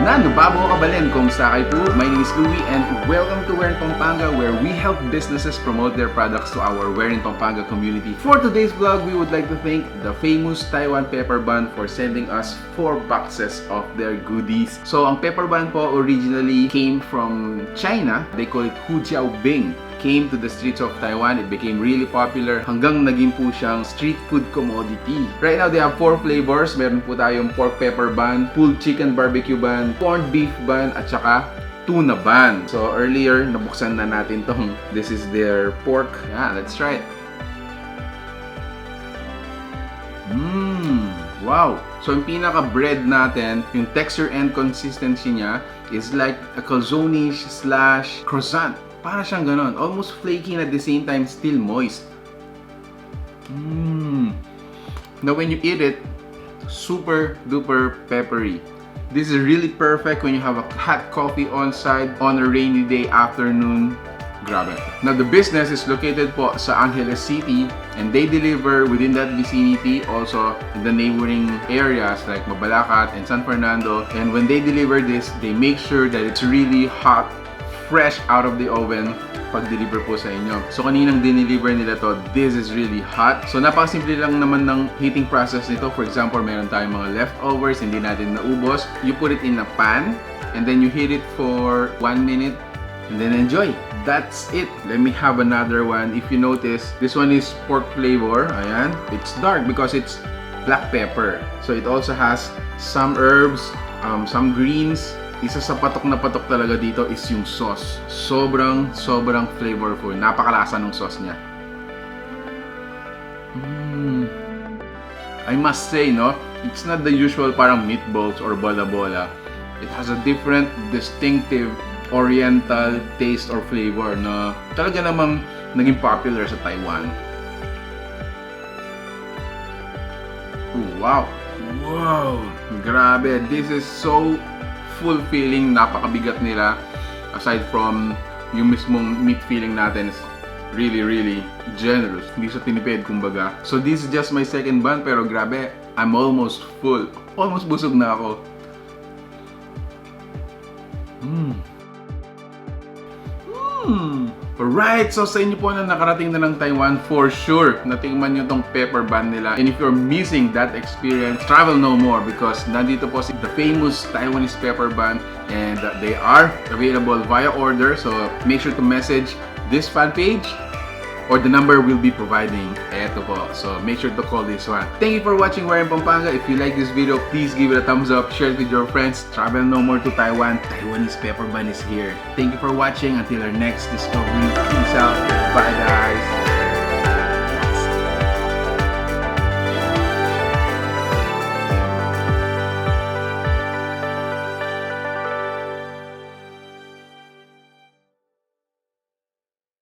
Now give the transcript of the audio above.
Nanubabo kabalin kung sakay po. My name is Louie and welcome to We're in Pampanga, where we help businesses promote their products to our We're in Pampanga community. For today's vlog, we would like to thank the Famous Taiwan Pepper Bun for sending us 4 boxes of their goodies. So ang pepper bun po originally came from China. They call it Hujiaobing. Came to the streets of Taiwan, it became really popular hanggang naging po siyang street food commodity. Right now, they have 4 flavors. Meron po tayong pork pepper bun, pulled chicken barbecue bun, corned beef bun, at saka tuna bun. So earlier, nabuksan na natin tong, this is their pork. Yeah, let's try it. Wow! So yung pinaka-bread natin, yung texture and consistency niya is like a calzone-ish / croissant. Para siyang ganon. Almost flaky and at the same time still moist. Now when you eat it, super duper peppery. This is really perfect when you have a hot coffee on side on a rainy day afternoon. Grabe. Now the business is located po sa Angeles City and they deliver within that vicinity, also in the neighboring areas like Mabalacat and San Fernando. And when they deliver this, they make sure that it's really hot, fresh out of the oven pag-deliver po sa inyo. So kaninang dineliver nila to, this is really hot. So napakasimple lang naman ng heating process nito. For example, meron tayong mga leftovers, hindi natin naubos. You put it in a pan and then you heat it for 1 minute and then enjoy. That's it. Let me have another one. If you notice, this one is pork flavor. Ayan. It's dark because it's black pepper. So it also has some herbs, some greens. Isa sa patok na patok talaga dito is yung sauce. Sobrang flavorful. Napakalasa ng sauce niya. I must say, no, it's not the usual parang meatballs or bola-bola. It has a different, distinctive, oriental taste or flavor na talaga namang naging popular sa Taiwan. Ooh, wow! Wow! Grabe! This is so fulfilling, napakabigat nila. Aside from yung mismong meat feeling natin is really generous. Hindi sa tinipid, kumbaga. So this is just my second bun, pero grabe, I'm almost full. Almost busog na ako. Alright, so sa inyo po na nakarating na ng Taiwan, for sure, natingman nyo tong pepper bun nila. And if you're missing that experience, travel no more because nandito po si the Famous Taiwanese Pepper Bun and they are available via order. So make sure to message this fan page or the number we'll be providing. Eto po. So make sure to call this one. Thank you for watching We're in Pampanga. If you like this video, please give it a thumbs up, share it with your friends. Travel no more to Taiwan. Taiwanese Pepper Bun is here. Thank you for watching. Until our next discovery. Peace out. Bye guys.